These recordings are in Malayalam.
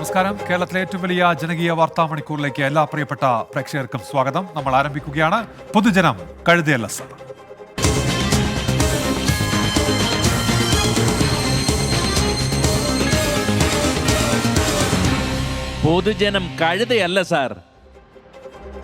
നമസ്കാരം. കേരളത്തിലെ ഏറ്റവും വലിയ ജനകീയ വാർത്താ മണിക്കൂറിലേക്ക് എല്ലാ പ്രിയപ്പെട്ട പ്രേക്ഷകർക്കും സ്വാഗതം. നമ്മൾ ആരംഭിക്കുകയാണ്. പൊതുജനം കഴുതയല്ല സർ. പൊതുജനം കഴുതയല്ല സാർ.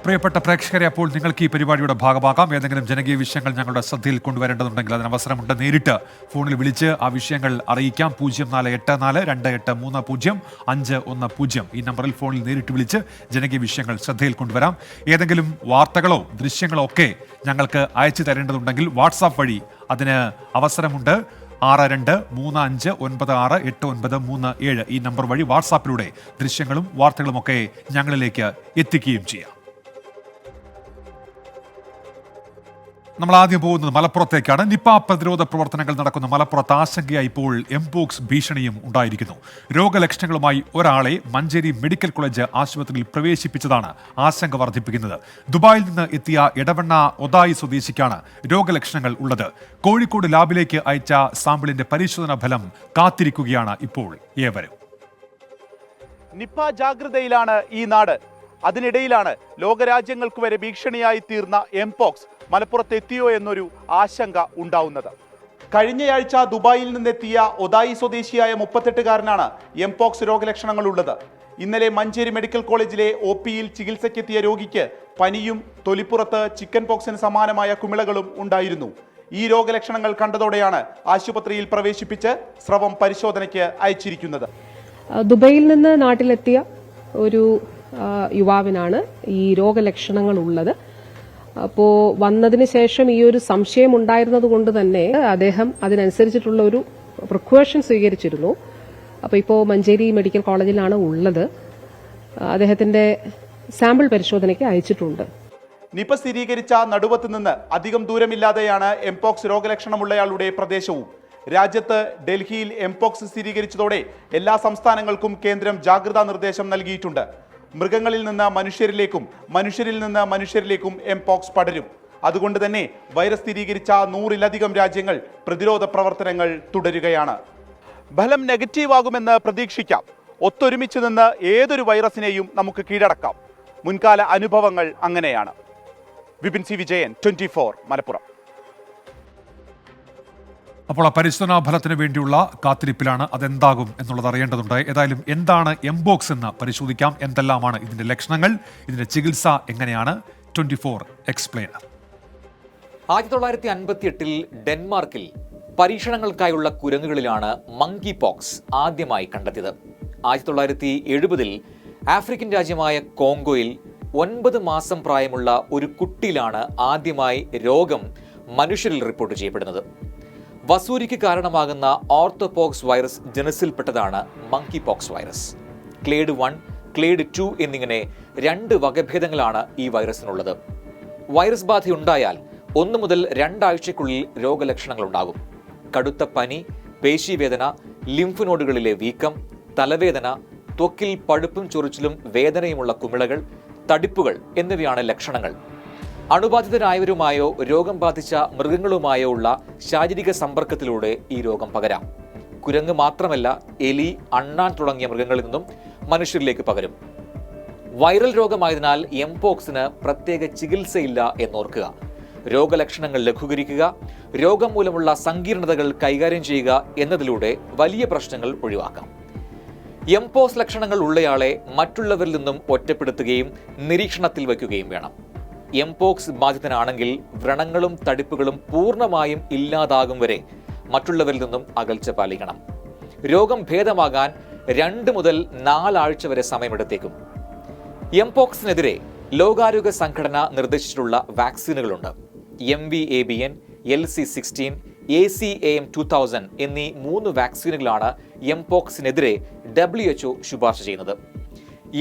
പ്രിയപ്പെട്ട പ്രേക്ഷകരെ, അപ്പോൾ നിങ്ങൾക്ക് ഈ പരിപാടിയുടെ ഭാഗമാകാം. ഏതെങ്കിലും ജനകീയ വിഷയങ്ങൾ ഞങ്ങളുടെ ശ്രദ്ധയിൽ കൊണ്ടുവരേണ്ടതുണ്ടെങ്കിൽ അതിന് അവസരമുണ്ട്. നേരിട്ട് ഫോണിൽ വിളിച്ച് ആ വിഷയങ്ങൾ അറിയിക്കാം. 0484-230-510 ഈ നമ്പറിൽ ഫോണിൽ നേരിട്ട് വിളിച്ച് ജനകീയ വിഷയങ്ങൾ ശ്രദ്ധയിൽ കൊണ്ടുവരാം. ഏതെങ്കിലും വാർത്തകളോ ദൃശ്യങ്ങളോ ഒക്കെ ഞങ്ങൾക്ക് അയച്ചു തരേണ്ടതുണ്ടെങ്കിൽ വാട്സാപ്പ് വഴി അതിന് അവസരമുണ്ട്. 6235968937 ഈ നമ്പർ വഴി വാട്സാപ്പിലൂടെ ദൃശ്യങ്ങളും വാർത്തകളുമൊക്കെ ഞങ്ങളിലേക്ക് എത്തിക്കുകയും ചെയ്യാം. നമ്മൾ ആദ്യം പോകുന്നത് മലപ്പുറത്തേക്കാണ്. നിപ പ്രതിരോധ പ്രവർത്തനങ്ങൾ നടക്കുന്ന മലപ്പുറത്ത് ആശങ്കയായി ഇപ്പോൾ എംപോക്സ് ഭീഷണിയും ഉണ്ടായിരിക്കുന്നു. രോഗലക്ഷണങ്ങളുമായി ഒരാളെ മഞ്ചേരി മെഡിക്കൽ കോളേജ് ആശുപത്രിയിൽ പ്രവേശിപ്പിച്ചതാണ് ആശങ്ക വർദ്ധിപ്പിക്കുന്നത്. ദുബായിൽ നിന്ന് എത്തിയ എടവണ്ണ ഒതായി സ്വദേശിക്കാണ് രോഗലക്ഷണങ്ങൾ ഉള്ളത്. കോഴിക്കോട് ലാബിലേക്ക് അയച്ച സാമ്പിളിന്റെ പരിശോധനാ ഫലം കാത്തിരിക്കുകയാണ് ഇപ്പോൾ ഏവരും. നിപ ജാഗ്രതയിലാണ് ഈ നാട്. അതിനിടയിലാണ് ലോകരാജ്യങ്ങൾക്ക് വരെ ഭീഷണിയായി തീർന്ന എംപോക്സ് മലപ്പുറത്ത് എത്തിയോ എന്നൊരു ആശങ്ക ഉണ്ടാവുന്നത്. കഴിഞ്ഞയാഴ്ച ദുബായിൽ നിന്നെത്തിയ ഒതായി സ്വദേശിയായ 38-കാരനാണ് എംപോക്സ് രോഗലക്ഷണങ്ങളുള്ളത്. ഇന്നലെ മഞ്ചേരി മെഡിക്കൽ കോളേജിലെ OPയിൽ ചികിത്സയ്ക്കെത്തിയ രോഗിക്ക് പനിയും തൊലിപ്പുറത്ത് ചിക്കൻ പോക്സിന് സമാനമായ കുമിളകളും ഉണ്ടായിരുന്നു. ഈ രോഗലക്ഷണങ്ങൾ കണ്ടതോടെയാണ് ആശുപത്രിയിൽ പ്രവേശിപ്പിച്ച് സ്രവം പരിശോധനയ്ക്ക് അയച്ചിരിക്കുന്നത്. ദുബൈയിൽ നിന്ന് നാട്ടിലെത്തിയ ഒരു യുവാവിനാണ് ഈ രോഗലക്ഷണങ്ങൾ ഉള്ളത്. അപ്പോൾ വന്നതിന് ശേഷം ഈ ഒരു സംശയം ഉണ്ടായിരുന്നത് കൊണ്ട് തന്നെ അദ്ദേഹം അതിനനുസരിച്ചിട്ടുള്ള ഒരു പ്രിക്കോഷൻ സ്വീകരിച്ചിരുന്നു. അപ്പോൾ ഇപ്പോൾ മഞ്ചേരി മെഡിക്കൽ കോളേജിലാണ് ഉള്ളത്. അദ്ദേഹത്തിന്റെ സാമ്പിൾ പരിശോധനയ്ക്ക് അയച്ചിട്ടുണ്ട്. നിപ സ്ഥിരീകരിച്ച നടുവത്ത് നിന്ന് അധികം ദൂരമില്ലാതെയാണ് എംപോക്സ് രോഗലക്ഷണമുള്ളയാളുടെ പ്രദേശവും. രാജ്യത്ത് ഡൽഹിയിൽ എംപോക്സ് സ്ഥിരീകരിച്ചതോടെ എല്ലാ സംസ്ഥാനങ്ങൾക്കും കേന്ദ്രം ജാഗ്രതാ നിർദ്ദേശം നൽകിയിട്ടുണ്ട്. മൃഗങ്ങളിൽ നിന്ന് മനുഷ്യരിലേക്കും മനുഷ്യരിൽ നിന്ന് മനുഷ്യരിലേക്കും എംപോക്സ് പടരും. അതുകൊണ്ട് തന്നെ വൈറസ് സ്ഥിരീകരിച്ച 100-ലധികം രാജ്യങ്ങൾ പ്രതിരോധ പ്രവർത്തനങ്ങൾ തുടരുകയാണ്. ഫലം നെഗറ്റീവ് ആകുമെന്ന് പ്രതീക്ഷിക്കാം. ഒത്തൊരുമിച്ച് നിന്ന് ഏതൊരു വൈറസിനെയും നമുക്ക് കീഴടക്കാം. മുൻകാല അനുഭവങ്ങൾ അങ്ങനെയാണ്. വിപിൻ സി വിജയൻ, 24 മലപ്പുറം. അപ്പോൾ ആ പരിശോധനാ ഫലത്തിന് വേണ്ടിയുള്ള കാത്തിരിപ്പിലാണ്. അതെന്താകും എന്നുള്ളത് അറിയേണ്ടതുണ്ട്. ഏതായാലും എന്താണ് എംപോക്സ് എന്ന് പരിശോധിക്കാം. എന്തെല്ലാമാണ് ഇതിന്റെ ലക്ഷണങ്ങൾ, ഇതിന്റെ ചികിത്സ എങ്ങനെയാണ്? 24 എക്സ്പ്ലെയിനർ. 1958 ഡെൻമാർക്കിൽ പരീക്ഷണങ്ങൾക്കായുള്ള കുരങ്ങുകളിലാണ് മങ്കി പോക്സ് ആദ്യമായി കണ്ടെത്തിയത്. 1970 ആഫ്രിക്കൻ രാജ്യമായ കോങ്കോയിൽ 9 മാസം പ്രായമുള്ള ഒരു കുട്ടിയിലാണ് ആദ്യമായി രോഗം മനുഷ്യരിൽ റിപ്പോർട്ട് ചെയ്യപ്പെടുന്നത്. വസൂരിക്ക് കാരണമാകുന്ന ഓർത്തോപോക്സ് വൈറസ് ജനസിൽപ്പെട്ടതാണ് monkey pox virus. Clade 1, clade 2 എന്നിങ്ങനെ 2 വകഭേദങ്ങളാണ് ഈ വൈറസിനുള്ളത്. വൈറസ് ബാധയുണ്ടായാൽ 1 മുതൽ 2 ആഴ്ചയ്ക്കുള്ളിൽ രോഗലക്ഷണങ്ങൾ ഉണ്ടാകും. കടുത്ത പനി, പേശീവേദന, ലിംഫ് നോഡുകളിലെ വീക്കം, തലവേദന, ത്വക്കിൽ പഴുപ്പും ചൊറിച്ചിലും വേദനയുമുള്ള കുമിളകൾ, തടിപ്പുകൾ എന്നിവയാണ് ലക്ഷണങ്ങൾ. അണുബാധിതരായവരുമായോ രോഗം ബാധിച്ച മൃഗങ്ങളുമായോ ഉള്ള ശാരീരിക സമ്പർക്കത്തിലൂടെ ഈ രോഗം പകരാം. കുരങ്ങ് മാത്രമല്ല, എലി, അണ്ണാൻ തുടങ്ങിയ മൃഗങ്ങളിൽ നിന്നും മനുഷ്യരിലേക്ക് പകരും. വൈറൽ രോഗമായതിനാൽ എംപോക്സിന് പ്രത്യേക ചികിത്സയില്ല എന്നോർക്കുക. രോഗലക്ഷണങ്ങൾ ലഘൂകരിക്കുക, രോഗം മൂലമുള്ള സങ്കീർണതകൾ കൈകാര്യം ചെയ്യുക എന്നതിലൂടെ വലിയ പ്രശ്നങ്ങൾ ഒഴിവാക്കാം. എംപോക്സ് ലക്ഷണങ്ങൾ ഉള്ളയാളെ മറ്റുള്ളവരിൽ നിന്നും ഒറ്റപ്പെടുത്തുകയും നിരീക്ഷണത്തിൽ വയ്ക്കുകയും വേണം. എംപോക്സ് ബാധിതനാണെങ്കിൽ വ്രണങ്ങളും തടിപ്പുകളും പൂർണ്ണമായും ഇല്ലാതാകും വരെ മറ്റുള്ളവരിൽ നിന്നും അകൽച്ച പാലിക്കണം. രോഗം ഭേദമാകാൻ 2 മുതൽ 4 ആഴ്ച വരെ സമയമെടുത്തേക്കും. എംപോക്സിനെതിരെ ലോകാരോഗ്യ സംഘടന നിർദ്ദേശിച്ചിട്ടുള്ള വാക്സിനുകളുണ്ട്. MVABN, LC16, ACAM2000 എന്നീ 3 വാക്സിനുകളാണ് എംപോക്സിനെതിരെ WHO ശുപാർശ ചെയ്യുന്നത്.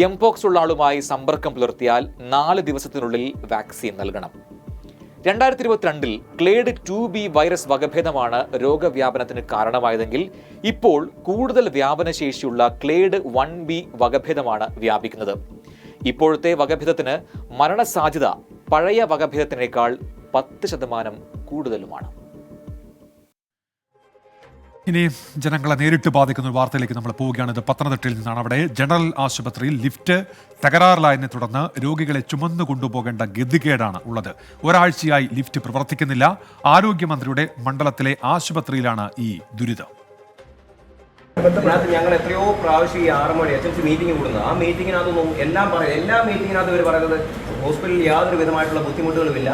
എംപോക്സ് ഉള്ള ആളുമായി സമ്പർക്കം പുലർത്തിയാൽ 4 ദിവസത്തിനുള്ളിൽ വാക്സിൻ നൽകണം. 2022 ക്ലേഡ് 2B വൈറസ് വകഭേദമാണ് രോഗവ്യാപനത്തിന് കാരണമായതെങ്കിൽ ഇപ്പോൾ കൂടുതൽ വ്യാപനശേഷിയുള്ള ക്ലേഡ് 1B വകഭേദമാണ് വ്യാപിക്കുന്നത്. ഇപ്പോഴത്തെ വകഭേദത്തിന് മരണസാധ്യത പഴയ വകഭേദത്തിനേക്കാൾ 10% കൂടുതലുമാണ്. ഇനി ജനങ്ങളെ നേരിട്ട് ബാധിക്കുന്ന ഒരു വാർത്തയിലേക്ക് നമ്മൾ പോവുകയാണ്. ഇത് പത്തനംതിട്ടയിൽ നിന്നാണ്. അവിടെ ജനറൽ ആശുപത്രിയിൽ ലിഫ്റ്റ് തകരാറിലായതിനെ തുടർന്ന് രോഗികളെ ചുമന്നു കൊണ്ടുപോകേണ്ട ഗതികേടാണ് ഉള്ളത്. ഒരാഴ്ചയായി ലിഫ്റ്റ് പ്രവർത്തിക്കുന്നില്ല. ആരോഗ്യമന്ത്രിയുടെ മണ്ഡലത്തിലെ ആശുപത്രിയിലാണ് ഈ ദുരിതം. ഇതിനകത്ത് ഞങ്ങൾ എത്രയോ പ്രാവശ്യം ഈ 6 മണി HMC മീറ്റിംഗ് കൂടുന്നത്. ആ മീറ്റിങ്ങിനകത്തൊന്നും എല്ലാം പറയും. എല്ലാ മീറ്റിങ്ങിനകത്ത് ഇവർ പറയുന്നത് ഹോസ്പിറ്റലിൽ യാതൊരു വിധമായിട്ടുള്ള ബുദ്ധിമുട്ടുകളുമില്ല,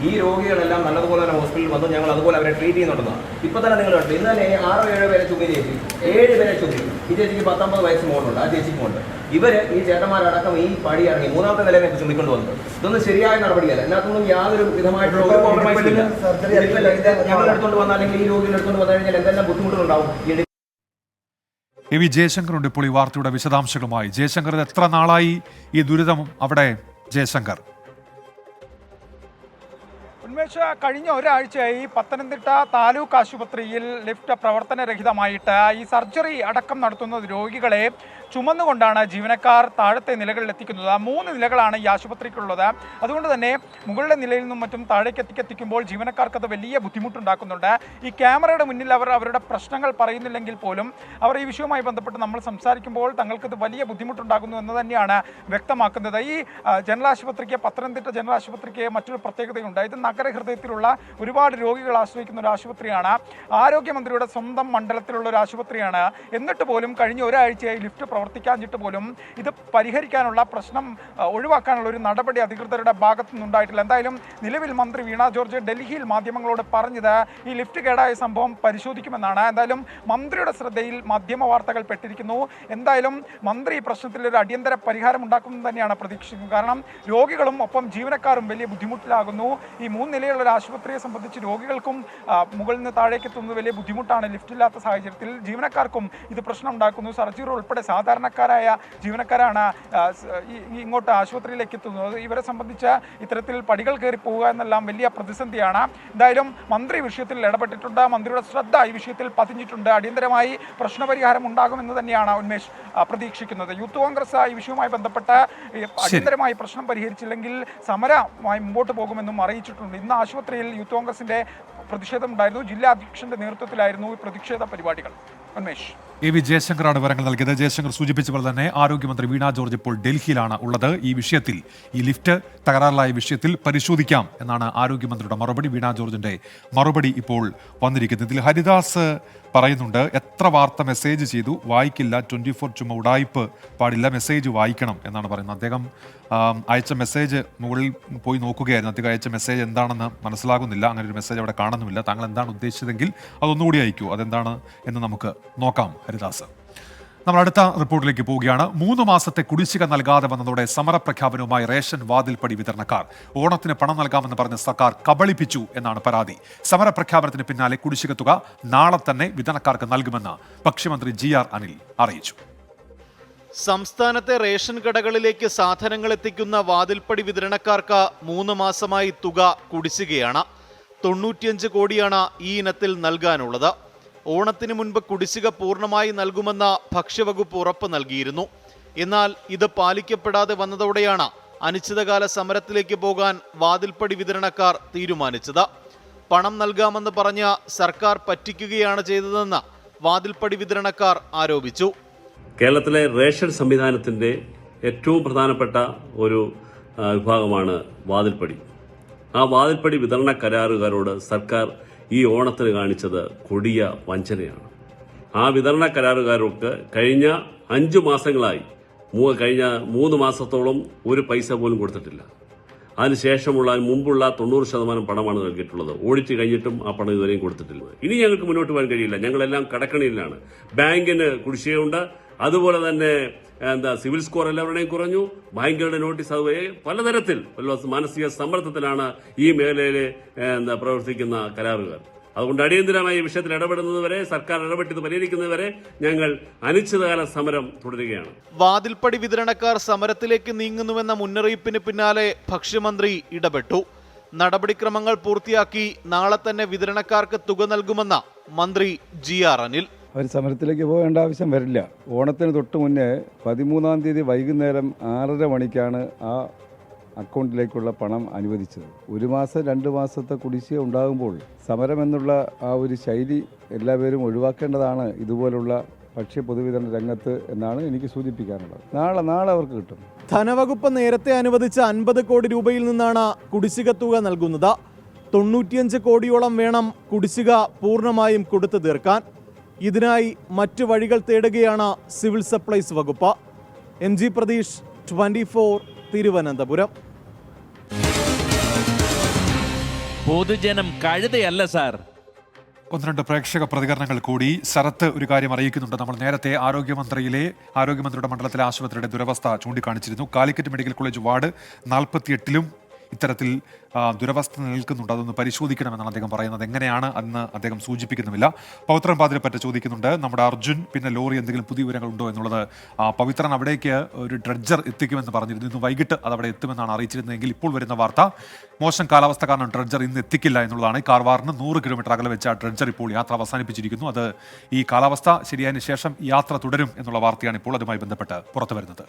ഈ രോഗികളെല്ലാം നല്ലതുപോലെ തന്നെ ഹോസ്പിറ്റലിൽ വന്നു, ഞങ്ങൾ അതുപോലെ അവരെ ട്രീറ്റ് ചെയ്യുന്നുണ്ടെന്നാണ്. ഇപ്പോൾ തന്നെ നിങ്ങൾ കണ്ടു, ഇന്ന് തന്നെ 6-7 പേരെ ചുമി ചേച്ചി, 7 പേരെ ചുമി. ഈ ചേച്ചിക്ക് 19 വയസ്സ് മോളുണ്ട്, ആ ചേച്ചിക്ക് ഉണ്ട്. ഈ ചേട്ടന്മാരടക്കം ഈ പടി ഇറങ്ങി 3ാമത്തെ നിലയിലേക്ക് ചുമിക്കൊണ്ട് വന്നത്. ഇതൊന്നും ശരിയായ നടപടിയല്ല. ഇതിനകത്തൊന്നും യാതൊരു വിധമായിട്ടുള്ള ഒരു കോംപ്രമൈസും ഇല്ല. ഞങ്ങൾ എടുത്തുകൊണ്ട് വന്നാൽ, അല്ലെങ്കിൽ ഈ രോഗികൾ എടുത്തുകൊണ്ട് വന്നു കഴിഞ്ഞാൽ എന്തെല്ലാം ബുദ്ധിമുട്ടുകളുണ്ടാവും. എ വി ജയശങ്കറുണ്ട് ഇപ്പോൾ ഈ വാർത്തയുടെ വിശദാംശങ്ങളുമായി. ജയശങ്കർ, എത്ര നാളായി ഈ ദുരിതം അവിടെ? ജയശങ്കർ, ഉന്മേഷ, കഴിഞ്ഞ ഒരാഴ്ചയായി പത്തനംതിട്ട താലൂക്ക് ആശുപത്രിയിൽ ലിഫ്റ്റ് പ്രവർത്തനരഹിതമായിട്ട് ഈ സർജറി അടക്കം നടത്തുന്ന രോഗികളെ ചുമന്നുകൊണ്ടാണ് ജീവനക്കാർ താഴത്തെ നിലകളിൽ എത്തിക്കുന്നത്. 3 നിലകളാണ് ഈ ആശുപത്രിക്കുള്ളത്. അതുകൊണ്ട് തന്നെ മുകളിലെ നിലയിൽ നിന്നും മറ്റും താഴേക്ക് എത്തിക്കുമ്പോൾ ജീവനക്കാർക്ക് അത് വലിയ ബുദ്ധിമുട്ടുണ്ടാക്കുന്നുണ്ട്. ഈ ക്യാമറയുടെ മുന്നിൽ അവർ അവരുടെ പ്രശ്നങ്ങൾ പറയുന്നില്ലെങ്കിൽ പോലും അവർ ഈ വിഷയവുമായി ബന്ധപ്പെട്ട് നമ്മൾ സംസാരിക്കുമ്പോൾ തങ്ങൾക്കത് വലിയ ബുദ്ധിമുട്ടുണ്ടാകുന്നു എന്ന് തന്നെയാണ് വ്യക്തമാക്കുന്നത്. ഈ ജനറൽ ആശുപത്രിക്ക്, പത്തനംതിട്ട ജനറൽ ആശുപത്രിക്ക് മറ്റൊരു പ്രത്യേകതയുണ്ട്. ഇത് നഗരഹൃദയത്തിലുള്ള ഒരുപാട് രോഗികൾ ആശ്രയിക്കുന്ന ഒരു ആശുപത്രിയാണ്. ആരോഗ്യമന്ത്രിയുടെ സ്വന്തം മണ്ഡലത്തിലുള്ള ഒരു ആശുപത്രിയാണ്. എന്നിട്ട് പോലും കഴിഞ്ഞ ഒരാഴ്ചയായി ലിഫ്റ്റ് പ്രവർത്തിക്കാഞ്ഞിട്ട് പോലും ഇത് പരിഹരിക്കാനുള്ള പ്രശ്നം ഒഴിവാക്കാനുള്ള ഒരു നടപടി അധികൃതരുടെ ഭാഗത്തു നിന്നുണ്ടായിട്ടില്ല. എന്തായാലും നിലവിൽ മന്ത്രി വീണ ജോർജ് ഡൽഹിയിൽ മാധ്യമങ്ങളോട് പറഞ്ഞത് ഈ ലിഫ്റ്റ് കേടായ സംഭവം പരിശോധിക്കുമെന്നാണ്. എന്തായാലും മന്ത്രിയുടെ ശ്രദ്ധയിൽ മാധ്യമ വാർത്തകൾ പെട്ടിരിക്കുന്നു. എന്തായാലും മന്ത്രി ഈ പ്രശ്നത്തിൽ ഒരു അടിയന്തര പരിഹാരം ഉണ്ടാക്കുമെന്ന് തന്നെയാണ് പ്രതീക്ഷിക്കുന്നത്. കാരണം രോഗികളും ഒപ്പം ജീവനക്കാരും വലിയ ബുദ്ധിമുട്ടിലാകുന്നു. ഈ 3 നിലയുള്ള ഒരു ആശുപത്രിയെ സംബന്ധിച്ച് രോഗികൾക്കും മുകളിൽ നിന്ന് താഴേക്ക് എത്തുന്നത് വലിയ ബുദ്ധിമുട്ടാണ്. ലിഫ്റ്റില്ലാത്ത സാഹചര്യത്തിൽ ജീവനക്കാർക്കും ഇത് പ്രശ്നം ഉണ്ടാക്കുന്നു. സർജറി ഉൾപ്പെടെ സാധാരണക്കാരായ ജീവനക്കാരാണ് ഇങ്ങോട്ട് ആശുപത്രിയിലേക്ക് എത്തുന്നത്. ഇവരെ സംബന്ധിച്ച് ഇത്തരത്തിൽ പടികൾ കയറി പോവുക എന്നെല്ലാം വലിയ പ്രതിസന്ധിയാണ്. എന്തായാലും മന്ത്രി വിഷയത്തിൽ ഇടപെട്ടിട്ടുണ്ട്. മന്ത്രിയുടെ ശ്രദ്ധ ഈ വിഷയത്തിൽ പതിഞ്ഞിട്ടുണ്ട്. അടിയന്തരമായി പ്രശ്നപരിഹാരം ഉണ്ടാകുമെന്ന് തന്നെയാണ് ഉന്മേഷ് പ്രതീക്ഷിക്കുന്നത്. യൂത്ത് കോൺഗ്രസ് ഈ വിഷയവുമായി ബന്ധപ്പെട്ട് അടിയന്തരമായി പ്രശ്നം പരിഹരിച്ചില്ലെങ്കിൽ സമരമായി മുമ്പോട്ട് പോകുമെന്നും അറിയിച്ചിട്ടുണ്ട്. ഇന്ന് ആശുപത്രിയിൽ യൂത്ത് കോൺഗ്രസിന്റെ പ്രതിഷേധമുണ്ടായിരുന്നു. ജില്ലാ അധ്യക്ഷന്റെ നേതൃത്വത്തിലായിരുന്നു ഈ പ്രതിഷേധ പരിപാടികൾ. ഉന്മേഷ്, എ വി ജയശങ്കറാണ് വിവരങ്ങൾ നൽകിയത്. ജയശങ്കർ സൂചിപ്പിച്ച പോലെ തന്നെ ആരോഗ്യമന്ത്രി വീണ ജോർജ് ഇപ്പോൾ ഡൽഹിയിലാണ് ഉള്ളത്. ഈ വിഷയത്തിൽ, ഈ ലിഫ്റ്റ് തകരാറിലായ വിഷയത്തിൽ പരിശോധിക്കാം എന്നാണ് ആരോഗ്യമന്ത്രിയുടെ മറുപടി. വീണ ജോർജിന്റെ മറുപടി ഇപ്പോൾ വന്നിരിക്കുന്നത്. ഇതിൽ ഹരിദാസ് പറയുന്നുണ്ട്, എത്ര വാർത്ത മെസ്സേജ് ചെയ്തു, വായിക്കില്ല. 24 ചുമ ഉടായിപ്പ് പാടില്ല, മെസ്സേജ് വായിക്കണം എന്നാണ് പറയുന്നത്. അദ്ദേഹം അയച്ച മെസ്സേജ് മുകളിൽ പോയി നോക്കുകയായിരുന്നു. അദ്ദേഹം അയച്ച മെസ്സേജ് എന്താണെന്ന് മനസ്സിലാകുന്നില്ല. അങ്ങനെ ഒരു മെസ്സേജ് അവിടെ കാണുന്നുമില്ല. താങ്കൾ എന്താണ് ഉദ്ദേശിച്ചതെങ്കിൽ അതൊന്നുകൂടി അയക്കൂ, അതെന്താണ് എന്ന് നമുക്ക് നോക്കാം. ഹരിദാസ്, നമ്മൾ അടുത്ത റിപ്പോർട്ടിലേക്ക് പോവുകയാണ്. 3 മാസത്തെ കുടിശ്ശിക നൽകാതെ വന്നതോടെ സമരപ്രഖ്യാപനവുമായി റേഷൻ വാതിൽപ്പടി വിതരണക്കാർ. ഓണത്തിന് പണം നൽകാമെന്ന് പറഞ്ഞ സർക്കാർ കബളിപ്പിച്ചു എന്നാണ് പരാതി. സമരപ്രഖ്യാപനത്തിന് പിന്നാലെ കുടിശ്ശിക തുക നാളെ തന്നെ വിതരണക്കാർക്ക് നൽകുമെന്ന് ഭക്ഷ്യമന്ത്രി GR അനിൽ അറിയിച്ചു. സംസ്ഥാനത്തെ റേഷൻ കടകളിലേക്ക് സാധനങ്ങൾ എത്തിക്കുന്ന വാതിൽപ്പടി വിതരണക്കാർക്ക് 3 മാസമായി തുക കുടിശ്ശികയാണ്. 95 കോടിയാണ് ഈ ഇനത്തിൽ നൽകാനുള്ളത്. ഓണത്തിന് മുൻപ് കുടിശ്ശിക പൂർണ്ണമായി നൽകുമെന്ന് ഭക്ഷ്യവകുപ്പ് ഉറപ്പ് നൽകിയിരുന്നു. എന്നാൽ ഇത് പാലിക്കപ്പെടാതെ വന്നതോടെയാണ് അനിശ്ചിതകാല സമരത്തിലേക്ക് പോകാൻ വാതിൽപ്പടി വിതരണക്കാർ തീരുമാനിച്ചത്. പണം നൽകാമെന്ന് പറഞ്ഞ സർക്കാർ പറ്റിക്കുകയാണ് ചെയ്തതെന്ന് വാതിൽപ്പടി വിതരണക്കാർ ആരോപിച്ചു. കേരളത്തിലെ റേഷൻ സംവിധാനത്തിന്റെ ഏറ്റവും പ്രധാനപ്പെട്ട ഒരു വിഭാഗമാണ് വാതിൽപ്പടി. ആ വാതിൽപ്പടി വിതരണ കരാറുകാരോട് സർക്കാർ ഈ ഓണത്തിന് കാണിച്ചത് കൊടിയ വഞ്ചനയാണ്. ആ വിതരണ കരാറുകാർക്ക് കഴിഞ്ഞ 5 മാസങ്ങളായി, കഴിഞ്ഞ 3 മാസത്തോളം ഒരു പൈസ പോലും കൊടുത്തിട്ടില്ല. അതിനുശേഷമുള്ള മുമ്പുള്ള 90% പണമാണ് നൽകിയിട്ടുള്ളത്. ഓഡിറ്റ് കഴിഞ്ഞിട്ടും ആ പണം ഇതുവരെയും കൊടുത്തിട്ടില്ല. ഇനി ഞങ്ങൾക്ക് മുന്നോട്ട് പോകാൻ കഴിയില്ല. ഞങ്ങളെല്ലാം കടക്കണിയിലാണ്. ബാങ്കിന് കുടിശ്ശികയുണ്ട്. അതുപോലെ തന്നെ സിവിൽ സ്കോർ എല്ലാവരുടെയും കുറഞ്ഞു. ബാങ്കുകളുടെ നോട്ടീസ്, അതുവരെ പലതരത്തിൽ മാനസിക സമ്മർദ്ദത്തിലാണ് ഈ മേഖലയിൽ പ്രവർത്തിക്കുന്ന കരാറുകാർ. അതുകൊണ്ട് അടിയന്തരമായി ഈ വിഷയത്തിൽ ഇടപെടുന്നതുവരെ, സർക്കാർ ഇടപെട്ടത് പരിഹരിക്കുന്നതുവരെ ഞങ്ങൾ അനിശ്ചിതകാല സമരം തുടരുകയാണ്. വാതിൽപ്പടി വിതരണക്കാർ സമരത്തിലേക്ക് നീങ്ങുന്നുവെന്ന മുന്നറിയിപ്പിന് പിന്നാലെ ഭക്ഷ്യമന്ത്രി ഇടപെട്ടു. നടപടിക്രമങ്ങൾ പൂർത്തിയാക്കി നാളെ തന്നെ വിതരണക്കാർക്ക് തുക നൽകുമെന്ന മന്ത്രി GR അനിൽ. അവർ സമരത്തിലേക്ക് പോകേണ്ട ആവശ്യം വരില്ല. ഓണത്തിന് തൊട്ട് മുന്നേ 13-ാം തീയതി വൈകുന്നേരം 6:30 മണിക്കാണ് ആ അക്കൗണ്ടിലേക്കുള്ള പണം അനുവദിച്ചത്. 1 മാസം 2 മാസത്തെ കുടിശ്ശിക ഉണ്ടാകുമ്പോൾ സമരം എന്നുള്ള ആ ഒരു ശൈലി എല്ലാവരും ഒഴിവാക്കേണ്ടതാണ് ഇതുപോലുള്ള ഭക്ഷ്യ പൊതുവിതരണ രംഗത്ത് എന്നാണ് എനിക്ക് സൂചിപ്പിക്കാനുള്ളത്. നാളെ അവർക്ക് കിട്ടും. ധനവകുപ്പ് നേരത്തെ അനുവദിച്ച 50 കോടി രൂപയിൽ നിന്നാണ് കുടിശ്ശിക തുക നൽകുന്നത്. 95 കോടിയോളം വേണം കുടിശ്ശിക പൂർണ്ണമായും കൊടുത്തു തീർക്കാൻ. ഇതിനായി മറ്റു വഴികൾ തേടുകയാണ് സിവിൽ സപ്ലൈസ് വകുപ്പ്. MG പ്രതീഷ്, 24, തിരുവനന്തപുരം. പൊതുജനം കഴുതയല്ല സാർ. 1-2 പ്രേക്ഷക പ്രതികരണങ്ങൾ കൂടി. ശരത്ത് ഒരു കാര്യം അറിയിക്കുന്നുണ്ട്. നമ്മൾ നേരത്തെ ആരോഗ്യമന്ത്രിയുടെ മണ്ഡലത്തിലെ ആശുപത്രിയുടെ ദുരവസ്ഥ ചൂണ്ടിക്കാണിച്ചിരുന്നു. കാലിക്കറ്റ് മെഡിക്കൽ കോളേജ് വാർഡ് 48-ലും ഇത്തരത്തിൽ ദുരവസ്ഥ നിൽക്കുന്നുണ്ട്. അതൊന്ന് പരിശോധിക്കണമെന്നാണ് അദ്ദേഹം പറയുന്നത്. എങ്ങനെയാണ് അന്ന് അദ്ദേഹം സൂചിപ്പിക്കുന്നുമില്ല. പവിത്രൻ പാതിരപ്പറ്റ ചോദിക്കുന്നുണ്ട്, നമ്മുടെ അർജുൻ പിന്നെ ലോറി എന്തെങ്കിലും പുതിയ വിവരങ്ങൾ ഉണ്ടോ എന്നുള്ളത്. പവിത്രൻ അവിടേക്ക് ഒരു ഡ്രഡ്ജർ എത്തിക്കുമെന്ന് പറഞ്ഞിരുന്നു. ഇന്ന് വൈകിട്ട് അത് അവിടെ എത്തുമെന്നാണ് അറിയിച്ചിരുന്നതെങ്കിൽ ഇപ്പോൾ വരുന്ന വാർത്ത മോശം കാലാവസ്ഥ കാരണം ഡ്രഡ്ജർ ഇന്ന് എത്തിക്കില്ല എന്നുള്ളതാണ്. കാർവാറിന് 100 കിലോമീറ്റർ അകലെ വെച്ച ഡ്രഡ്ജർ ഇപ്പോൾ യാത്ര അവസാനിപ്പിച്ചിരിക്കുന്നു. അത് ഈ കാലാവസ്ഥ ശരിയായതിനു ശേഷം യാത്ര തുടരും എന്നുള്ള വാർത്തയാണ് ഇപ്പോൾ അതുമായി ബന്ധപ്പെട്ട് പുറത്തു വരുന്നത്.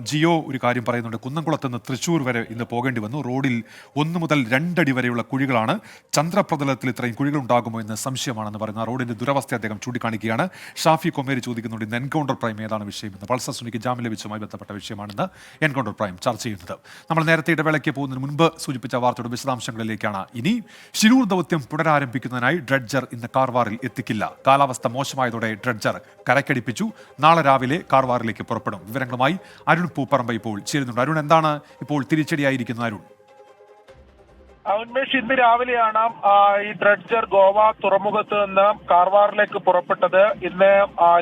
ജിയോ ഒരു കാര്യം പറയുന്നുണ്ട്. കുന്നംകുളത്ത് നിന്ന് തൃശ്ശൂർ വരെ ഇന്ന് പോകേണ്ടി വന്നു. റോഡിൽ 1 മുതൽ 2 അടി വരെയുള്ള കുഴികളാണ്. ചന്ദ്രപ്രതലത്തിൽ ഇത്രയും കുഴികൾ ഉണ്ടാകുമോ എന്ന് സംശയമാണെന്ന് പറയുന്ന റോഡിന്റെ ദുരവസ്ഥ അദ്ദേഹം ചൂണ്ടിക്കാണിക്കുകയാണ്. ഷാഫി കൊമേരി ചോദിക്കുന്നുണ്ട്, ഇന്ന് എൻകൗണ്ടർ പ്രൈം ഏതാണ് വിഷയമെന്ന്. പൾസർ സുനിക്ക് ജാമ്യം ലഭിച്ചതുമായി ബന്ധപ്പെട്ട വിഷയമാണെന്ന് എൻകൗണ്ടർ പ്രൈം ചർച്ച ചെയ്യുന്നത്. നമ്മൾ നേരത്തെ ഇടവേളയ്ക്ക് പോകുന്നതിന് മുൻപ് സൂചിപ്പിച്ച വാർത്തയുടെ വിശദാംശങ്ങളിലേക്കാണ് ഇനി. ശിരൂർ ദൗത്യം പുനരാരംഭിക്കുന്നതിനായി ഡ്രഡ്ജർ ഇന്ന് കാർവാറിൽ എത്തിക്കില്ല. കാലാവസ്ഥ മോശമായതോടെ ഡ്രഡ്ജർ കരക്കടിപ്പിച്ചു. നാളെ രാവിലെ കാർവാറിലേക്ക് പുറപ്പെടും. വിവരങ്ങളുമായി അരുൺ പൂപ്പറമ്പ ഇപ്പോൾ ചേരുന്നുണ്ട്. അരുൺ, എന്താണ് ഇപ്പോൾ തിരിച്ചടിയായിരിക്കുന്നത്? അരുൺ, ഉന്മേഷ്, ഇന്ന് രാവിലെയാണ് ഈ ഡ്രഡ്ജർ ഗോവ തുറമുഖത്ത് നിന്ന് കാർവാറിലേക്ക് പുറപ്പെട്ടത്. ഇന്ന്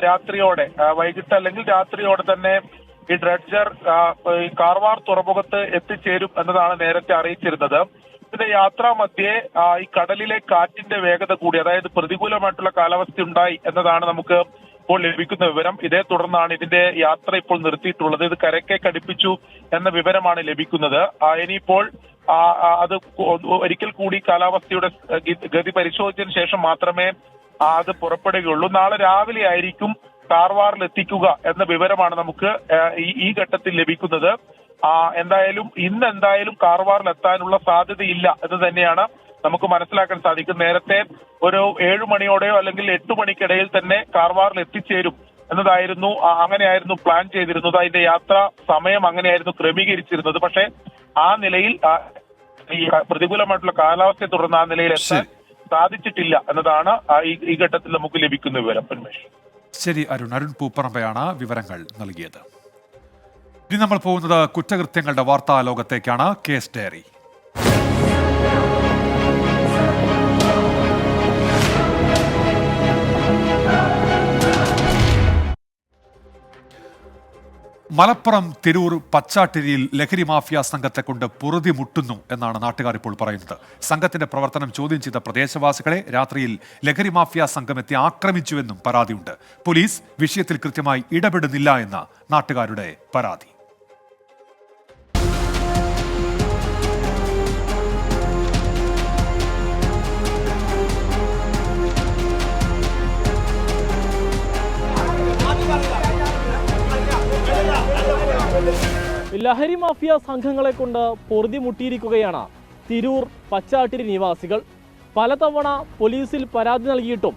രാത്രിയോടെ, വൈകിട്ട് അല്ലെങ്കിൽ രാത്രിയോടെ തന്നെ ഈ ഡ്രഡ്ജർ കാർവാർ തുറമുഖത്ത് എത്തിച്ചേരും എന്നതാണ് നേരത്തെ അറിയിച്ചിരുന്നത്. ഇതിന്റെ യാത്രാ മധ്യേ ഈ കടലിലെ കാറ്റിന്റെ വേഗത കൂടി, അതായത് പ്രതികൂലമായിട്ടുള്ള കാലാവസ്ഥ ഉണ്ടായി എന്നതാണ് നമുക്ക് ഇപ്പോൾ ലഭിക്കുന്ന വിവരം. ഇതേ തുടർന്നാണ് ഇതിന്റെ യാത്ര ഇപ്പോൾ നിർത്തിയിട്ടുള്ളത്. ഇത് കരയ്ക്ക് കടുപ്പിച്ചു എന്ന വിവരമാണ് ലഭിക്കുന്നത്. ഇനിയിപ്പോൾ അത് ഒരിക്കൽ കൂടി കാലാവസ്ഥയുടെ ഗതി പരിശോധിച്ചതിന് ശേഷം മാത്രമേ അത് പുറപ്പെടുകയുള്ളൂ. നാളെ രാവിലെ ആയിരിക്കും കാർവാറിൽ എത്തിക്കുക എന്ന വിവരമാണ് നമുക്ക് ഈ ഘട്ടത്തിൽ ലഭിക്കുന്നത്. ഇന്ന് കാർവാറിൽ എത്താനുള്ള സാധ്യതയില്ല എന്ന് തന്നെയാണ് നമുക്ക് മനസ്സിലാക്കാൻ സാധിക്കും. നേരത്തെ ഒരു 7 മണിയോടെയോ അല്ലെങ്കിൽ 8 മണിക്കിടയിൽ തന്നെ കാർവാറിൽ എത്തിച്ചേരും എന്നതായിരുന്നു, അങ്ങനെയായിരുന്നു പ്ലാൻ ചെയ്തിരുന്നത്. അതിന്റെ യാത്രാ സമയം അങ്ങനെയായിരുന്നു ക്രമീകരിച്ചിരുന്നത്. പക്ഷേ ആ നിലയിൽ ഈ പ്രതികൂലമായിട്ടുള്ള കാലാവസ്ഥയെ തുടർന്ന് ആ നിലയിൽ എത്താൻ സാധിച്ചിട്ടില്ല എന്നതാണ് ഈ ഘട്ടത്തിൽ നമുക്ക് ലഭിക്കുന്ന വിവരം. ശരി അരുൺ പൂപ്പറമ്പയാണ് വിവരങ്ങൾ നൽകിയത്. ഇനി നമ്മൾ പോകുന്നത് കുറ്റകൃത്യങ്ങളുടെ വാർത്താ ലോകത്തേക്കാണ്. Case diary. മലപ്പുറം തിരൂർ പച്ചാട്ടിരിയിൽ ലഹരി മാഫിയ സംഘത്തെ കൊണ്ട് പൊറുതി മുട്ടുന്നു എന്നാണ് നാട്ടുകാർ ഇപ്പോൾ പറയുന്നത്. സംഘത്തിന്റെ പ്രവർത്തനം ചോദ്യം ചെയ്ത പ്രദേശവാസികളെ രാത്രിയിൽ ലഹരി മാഫിയ സംഘം എത്തി ആക്രമിച്ചുവെന്നും പരാതിയുണ്ട്. പോലീസ് വിഷയത്തിൽ കൃത്യമായി ഇടപെടുന്നില്ല എന്ന നാട്ടുകാരുടെ പരാതി. ലഹരി മാഫിയ സംഘങ്ങളെ കൊണ്ട് പൊറുതി മുട്ടിയിരിക്കുകയാണ് തിരൂർ പച്ചാട്ടിരി നിവാസികൾ. പലതവണ പോലീസിൽ പരാതി നൽകിയിട്ടും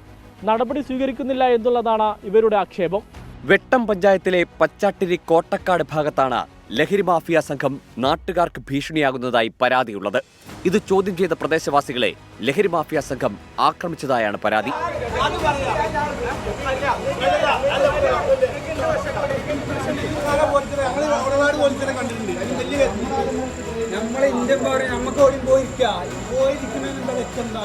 നടപടി സ്വീകരിക്കുന്നില്ല എന്നുള്ളതാണ് ഇവരുടെ ആക്ഷേപം. വെട്ടം പഞ്ചായത്തിലെ പച്ചാട്ടിരി കോട്ടക്കാട് ഭാഗത്താണ് ലഹരി മാഫിയ സംഘം നാട്ടുകാർക്ക് ഭീഷണിയാകുന്നതായി പരാതിയുള്ളത്. ഇത് ചോദ്യം ചെയ്ത പ്രദേശവാസികളെ ലഹരി മാഫിയ സംഘം ആക്രമിച്ചതായാണ് പരാതി.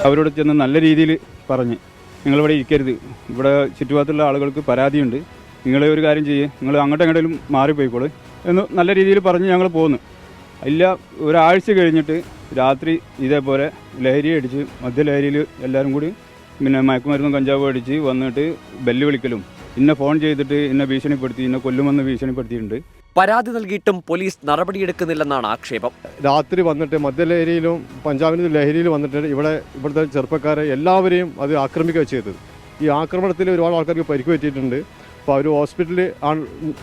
അവരോട് ചെന്ന് നല്ല രീതിയിൽ പറഞ്ഞ് നിങ്ങളിവിടെ ഇരിക്കരുത്, ഇവിടെ ചുറ്റുപാടത്തുള്ള ആളുകൾക്ക് പരാതിയുണ്ട്, നിങ്ങൾ ഒരു കാര്യം ചെയ്യേ, നിങ്ങൾ അങ്ങോട്ടെങ്ങോട്ടും മാറിപ്പോയിക്കോളൂ എന്ന് നല്ല രീതിയിൽ പറഞ്ഞ് ഞങ്ങൾ പോന്നു. ഇല്ല, ഒരാഴ്ച കഴിഞ്ഞിട്ട് രാത്രി ഇതേപോലെ ലഹരി അടിച്ച് മദ്യലഹരിയിൽ എല്ലാവരും കൂടി പിന്നെ മയക്കുമരുന്നും കഞ്ചാവും അടിച്ച് വന്നിട്ട് ബെല്ല് വിളിക്കലും ഇന്നെ ഫോൺ ചെയ്തിട്ട് ഇന്നെ ഭീഷണിപ്പെടുത്തി, ഇന്നെ കൊല്ലുമെന്ന് ഭീഷണിപ്പെടുത്തിയിട്ടുണ്ട്. പരാതി നൽകിയിട്ടും പോലീസ് നടപടിയെടുക്കുന്നില്ലെന്നാണ് ആക്ഷേപം. രാത്രി വന്നിട്ട് മദ്യലഹരിയിലും പഞ്ചാബിൻ്റെ ലഹരിയിലും വന്നിട്ട് ഇവിടുത്തെ ചെറുപ്പക്കാരെ എല്ലാവരെയും അത് ആക്രമിക്കുക ചെയ്തത്. ഈ ആക്രമണത്തിൽ ഒരുപാട് ആൾക്കാർക്ക് പരിക്ക് പറ്റിയിട്ടുണ്ട്. അപ്പോൾ അവർ ഹോസ്പിറ്റലിൽ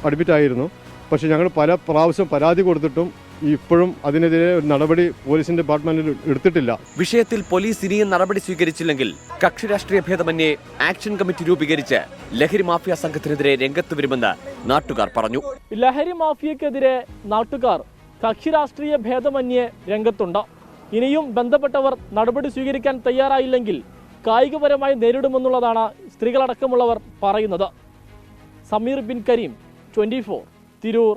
അഡ്മിറ്റ് ആയിരുന്നു. പക്ഷേ ഞങ്ങൾ പല പ്രാവശ്യം പരാതി കൊടുത്തിട്ടും ഇപ്പോഴും അതിനെതിരെ ഒരു നടപടി പോലീസിന്റെ ഡിപ്പാർട്ട്മെന്റിൽ എടുത്തിട്ടില്ല. വിഷയത്തിൽ പോലീസ് ഇനിയും നടപടി സ്വീകരിച്ചില്ലെങ്കിൽ കക്ഷി രാഷ്ട്രീയ ഭേദമന്യേ ആക്ഷൻ കമ്മിറ്റി രൂപീകരിച്ച് ലഹരി മാഫിയ സംഘത്തിനെതിരെ രംഗത്ത് വരുമെന്ന് നാട്ടുകാർ പറഞ്ഞു. ലഹരി മാഫിയക്കെതിരെ നാട്ടുകാർ കക്ഷി രാഷ്ട്രീയ ഭേദമന്യേ രംഗത്തുണ്ട്. ഇനിയും ബന്ധപ്പെട്ടവർ നടപടി സ്വീകരിക്കാൻ തയ്യാറായില്ലെങ്കിൽ കായികപരമായി നേരിടുമെന്നുള്ളതാണ് സ്ത്രീകളടക്കമുള്ളവർ പറയുന്നത്. സമീർ ബിൻ കരീം, 24, തിരൂർ.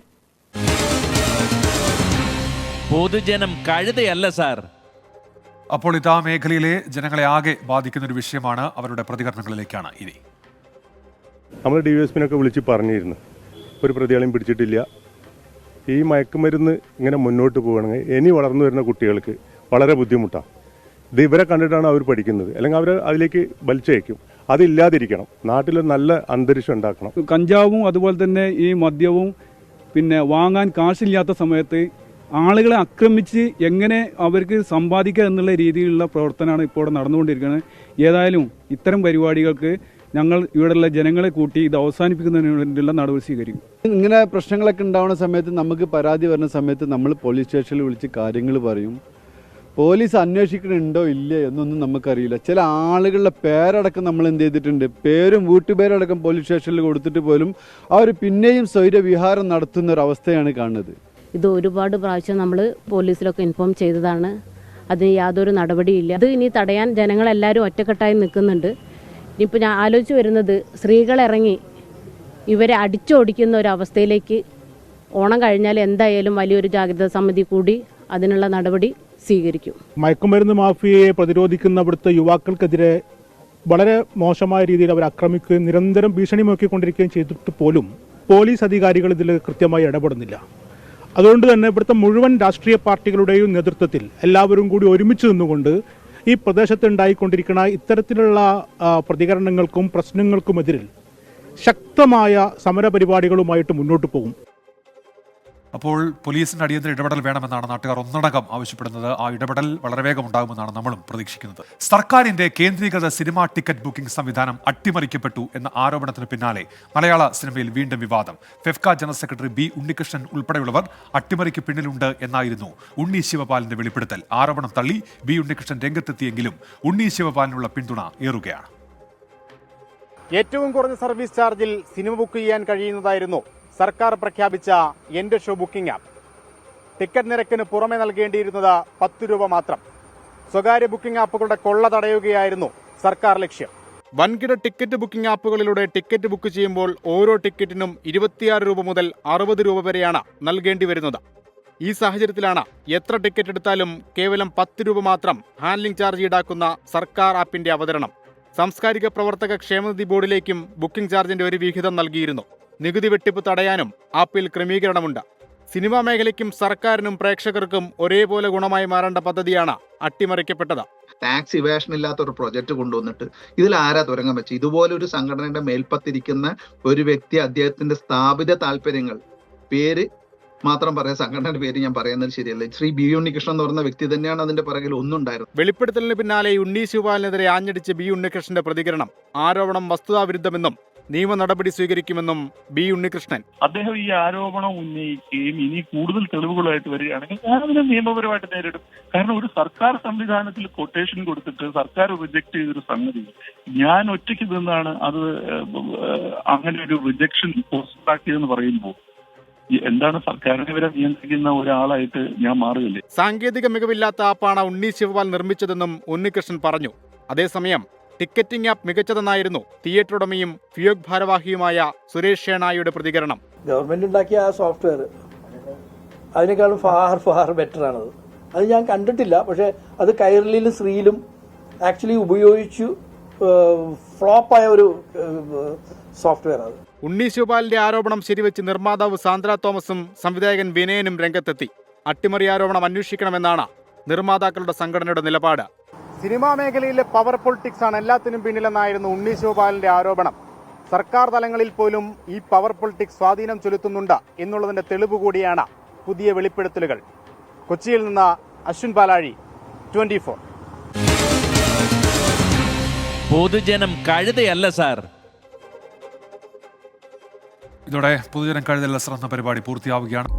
പൊതുജനം കഴുതയല്ല സാർ. അപ്പോൾ ഇതാ മേഖലയിലെ ജനങ്ങളെ ആകെ ബാധിക്കുന്ന ഒരു വിഷയമാണ്. അവരുടെ പ്രതികരണങ്ങളിലേക്കാണ് ഇനി. നമ്മൾ DYSPനൊക്കെ വിളിച്ച് പറഞ്ഞിരുന്നു, ഒരു പ്രതികളെയും പിടിച്ചിട്ടില്ല. ഈ മയക്കുമരുന്ന് ഇങ്ങനെ മുന്നോട്ട് പോവുകയാണെങ്കിൽ ഇനി വളർന്നു വരുന്ന കുട്ടികൾക്ക് വളരെ ബുദ്ധിമുട്ടാണ്. ഇത് ഇവരെ കണ്ടിട്ടാണ് അവർ പഠിക്കുന്നത്, അല്ലെങ്കിൽ അവർ അതിലേക്ക് വലിച്ചയക്കും. അതില്ലാതിരിക്കണം. നാട്ടിൽ നല്ല അന്തരീക്ഷം ഉണ്ടാക്കണം. കഞ്ചാവും അതുപോലെ തന്നെ ഈ മദ്യവും പിന്നെ വാങ്ങാൻ കാശില്ലാത്ത സമയത്ത് ആളുകളെ ആക്രമിച്ച് എങ്ങനെ അവർക്ക് സമ്പാദിക്കുക എന്നുള്ള രീതിയിലുള്ള പ്രവർത്തനമാണ് ഇപ്പോൾ നടന്നുകൊണ്ടിരിക്കുന്നത്. ഏതായാലും ഇത്തരം പരിപാടികൾക്ക് ഞങ്ങൾ ഇവിടെയുള്ള ജനങ്ങളെ കൂട്ടി ഇത് അവസാനിപ്പിക്കുന്നതിന് വേണ്ടിയുള്ള നടപടി സ്വീകരിക്കും. ഇങ്ങനെ പ്രശ്നങ്ങളൊക്കെ ഉണ്ടാവുന്ന സമയത്ത് നമുക്ക് പരാതി വരുന്ന സമയത്ത് നമ്മൾ പോലീസ് സ്റ്റേഷനിൽ വിളിച്ച് കാര്യങ്ങൾ പറയും. പോലീസ് അന്വേഷിക്കണുണ്ടോ ഇല്ലേ എന്നൊന്നും നമുക്കറിയില്ല. ചില ആളുകളുടെ പേരടക്കം നമ്മൾ എന്ത് ചെയ്തിട്ടുണ്ട്, പേരും വീട്ടുപേരടക്കം പോലീസ് സ്റ്റേഷനിൽ കൊടുത്തിട്ട് പോലും അവർ പിന്നെയും സ്വൈരവിഹാരം നടത്തുന്ന ഒരു അവസ്ഥയാണ് കാണുന്നത്. ഇത് ഒരുപാട് പ്രാവശ്യം നമ്മൾ പോലീസിലൊക്കെ ഇൻഫോം ചെയ്തതാണ്. അതിന് യാതൊരു നടപടിയില്ല. ഇത് ഇനി തടയാൻ ജനങ്ങളെല്ലാവരും ഒറ്റക്കെട്ടായി നിൽക്കുന്നുണ്ട്. ഇനിയിപ്പോൾ ഞാൻ ആലോചിച്ച് വരുന്നത്, സ്ത്രീകളിറങ്ങി ഇവരെ അടിച്ചോടിക്കുന്ന ഒരു അവസ്ഥയിലേക്ക് ഓണം കഴിഞ്ഞാൽ എന്തായാലും വലിയൊരു ജാഗ്രതാ സമിതി കൂടി അതിനുള്ള നടപടി സ്വീകരിക്കും. മയക്കുമരുന്ന് മാഫിയയെ പ്രതിരോധിക്കുന്ന ഇവിടുത്തെ യുവാക്കൾക്കെതിരെ വളരെ മോശമായ രീതിയിൽ അവർ ആക്രമിക്കുകയും നിരന്തരം ഭീഷണി മുഴക്കിക്കൊണ്ടിരിക്കുകയും ചെയ്തിട്ട് പോലും പോലീസ് അധികാരികൾ ഇതിൽ കൃത്യമായി ഇടപെടുന്നില്ല. അതുകൊണ്ട് തന്നെ ഇവിടുത്തെ മുഴുവൻ രാഷ്ട്രീയ പാർട്ടികളുടെയും നേതൃത്വത്തിൽ എല്ലാവരും കൂടി ഒരുമിച്ച് നിന്നുകൊണ്ട് ഈ പ്രദേശത്ത് ഉണ്ടായിക്കൊണ്ടിരിക്കുന്ന ഇത്തരത്തിലുള്ള പ്രതികരണങ്ങൾക്കും പ്രശ്നങ്ങൾക്കുമെതിരിൽ ശക്തമായ സമരപരിപാടികളുമായിട്ട് മുന്നോട്ട് പോകും. അപ്പോൾ പോലീസിന്റെ അടിയന്തര ഇടപെടൽ വേണമെന്നാണ് നാട്ടുകാർ ഒന്നടങ്കം ആവശ്യപ്പെടുന്നത്. ആ ഇടപെടൽ വളരെ വേഗം ഉണ്ടാകുമെന്നാണ് നമ്മളും പ്രതീക്ഷിക്കുന്നത്. സർക്കാരിന്റെ കേന്ദ്രീകൃത സിനിമാ ടിക്കറ്റ് ബുക്കിംഗ് സംവിധാനം അട്ടിമറിക്കപ്പെട്ടു എന്ന ആരോപണത്തിന് പിന്നാലെ മലയാള സിനിമയിൽ വീണ്ടും വിവാദം. FEFKA general secretary B Unnikrishnan ഉൾപ്പെടെയുള്ളവർ അട്ടിമറിക്ക് പിന്നിലുണ്ട് എന്നായിരുന്നു ഉണ്ണി ശിവപാലിന്റെ വെളിപ്പെടുത്തൽ. ആരോപണം തള്ളി ബി ഉണ്ണികൃഷ്ണൻ രംഗത്തെത്തിയെങ്കിലും ഉണ്ണി ശിവപാലിനുള്ള പിന്തുണ ഏറുകയാണ്. ഏറ്റവും കുറഞ്ഞ സർവീസ് ചാർജിൽ സിനിമ ബുക്ക് ചെയ്യാൻ കഴിയുന്നതായിരുന്നു സർക്കാർ പ്രഖ്യാപിച്ച എൻ്റെ ഷോ ബുക്കിംഗ് ആപ്പ്. ടിക്കറ്റ് നിരക്കിന് പുറമെ നൽകേണ്ടിയിരുന്നത് 10 രൂപ മാത്രം. സ്വകാര്യ ബുക്കിംഗ് ആപ്പുകളുടെ കൊള്ള തടയുകയായിരുന്നു സർക്കാർ ലക്ഷ്യം. വൻകിട ടിക്കറ്റ് ബുക്കിംഗ് ആപ്പുകളിലൂടെ ടിക്കറ്റ് ബുക്ക് ചെയ്യുമ്പോൾ ഓരോ ടിക്കറ്റിനും 26 രൂപ മുതൽ 60 രൂപ വരെയാണ് നൽകേണ്ടി വരുന്നത്. ഈ സാഹചര്യത്തിലാണ് എത്ര ടിക്കറ്റ് എടുത്താലും കേവലം 10 രൂപ മാത്രം ഹാൻഡ്ലിംഗ് ചാർജ് ഈടാക്കുന്ന സർക്കാർ ആപ്പിന്റെ അവതരണം. സാംസ്കാരിക പ്രവർത്തക ക്ഷേമനിധി ബോർഡിലേക്കും ബുക്കിംഗ് ചാർജിന്റെ ഒരു വിഹിതം നൽകിയിരുന്നു. നികുതി വെട്ടിപ്പ് തടയാനും ആപ്പിൽ ക്രമീകരണമുണ്ട്. സിനിമാ മേഖലയ്ക്കും സർക്കാരിനും പ്രേക്ഷകർക്കും ഒരേപോലെ ഗുണമായി മാറേണ്ട പദ്ധതിയാണ് അട്ടിമറിക്കപ്പെട്ടത്. ടാക്സ് ഇവേഷൻ ഇല്ലാത്ത ഒരു പ്രൊജക്ട് കൊണ്ടുവന്നിട്ട് ഇതിൽ ആരാ തുരങ്കം വെച്ച് ഇതുപോലൊരു സംഘടനയുടെ മേൽപ്പത്തിരിക്കുന്ന ഒരു വ്യക്തി അദ്ദേഹത്തിന്റെ സ്ഥാപിത താല്പര്യങ്ങൾ പേര് മാത്രം പറയാം, സംഘടനയുടെ പേര് ഞാൻ പറയുന്നത് ശരിയല്ല. ശ്രീ ബി ഉണ്ണികൃഷ്ണൻ എന്ന് പറയുന്ന വ്യക്തി തന്നെയാണ് അതിന്റെ പിറകിൽ ഒന്നുണ്ടായിരുന്നത്. വെളിപ്പെടുത്തലിന് പിന്നാലെ ഉണ്ണി ശിവപാലിനെതിരെ ആഞ്ഞടിച്ച് ബി ഉണ്ണികൃഷ്ണന്റെ പ്രതികരണം. ആരോപണം വസ്തുതാവിരുദ്ധമെന്നും നിയമ നടപടി സ്വീകരിക്കുമെന്നും ബി ഉണ്ണികൃഷ്ണൻ. അദ്ദേഹം ഈ ആരോപണം ഉന്നയിക്കുകയും ഇനി കൂടുതൽ തെളിവുകളായിട്ട് വരികയാണെങ്കിൽ ഞാനതിനെ നിയമപരമായിട്ട് നേരിടും. കാരണം ഒരു സർക്കാർ സംവിധാനത്തിൽ കൊട്ടേഷൻ കൊടുത്തിട്ട് സർക്കാർ റിജക്ട് ചെയ്തൊരു സംഗതി ഞാൻ ഒറ്റയ്ക്ക് നിന്നാണ് അത് അങ്ങനെ ഒരു റിജക്ഷൻ പോസ്റ്റാക്കിയതെന്ന് പറയുമ്പോൾ എന്താണ് സർക്കാരിനെ വരെ നിയന്ത്രിക്കുന്ന ഒരാളായിട്ട് ഞാൻ മാറുകയില്ലേ? സാങ്കേതിക മികവില്ലാത്ത ആപ്പാണ് ഉണ്ണി ശിവപാൽ നിർമ്മിച്ചതെന്നും ഉണ്ണികൃഷ്ണൻ പറഞ്ഞു. അതേസമയം ടിക്കറ്റിംഗ് ആപ്പ് മികച്ചതെന്നായിരുന്നു തിയേറ്റർ ഉടമയും ഫിയോക് ഭാരവാഹിയുമായ സുരേഷ് ഷേണായുടെ പ്രതികരണം. ഗവൺമെന്റ് ഉണ്ടാക്കിയ ആ സോഫ്റ്റ്വെയർ അതിനേക്കാളും ഫാർ ബെറ്റർ ആണത്. അത് ഞാൻ കണ്ടിട്ടില്ല, പക്ഷെ അത് കൈരളിയിലും ശ്രീയിലും ആക്ച്വലി ഉപയോഗിച്ചു ഫ്ലോപ്പായ ഒരു സോഫ്റ്റ്വെയർ അത്. ഉണ്ണി ശിവപാലിന്റെ ആരോപണം ശരിവെച്ച് നിർമ്മാതാവ് സാന്ദ്ര തോമസും സംവിധായകൻ വിനയനും രംഗത്തെത്തി. അട്ടിമറി ആരോപണം അന്വേഷിക്കണമെന്നാണ് നിർമ്മാതാക്കളുടെ സംഘടനയുടെ നിലപാട്. സിനിമാ മേഖലയിലെ പവർ പൊളിറ്റിക്സ് ആണ് എല്ലാത്തിനും പിന്നിലെന്നായിരുന്നു ഉണ്ണി ശിവപാലിന്റെ ആരോപണം. സർക്കാർ തലങ്ങളിൽ പോലും ഈ പവർ പൊളിറ്റിക്സ് സ്വാധീനം ചെലുത്തുന്നുണ്ട് എന്നുള്ളതിന്റെ തെളിവ് കൂടിയാണ് പുതിയ വെളിപ്പെടുത്തലുകൾ. കൊച്ചിയിൽ നിന്ന് അശ്വിൻ പാലാഴി, 24. പൊതുജനം കഴുതയല്ല സാർ. ഇതോടെ പൊതുജനം കഴുതയല്ല സാർ എന്ന പരിപാടി പൂർത്തിയാവുകയാണ്.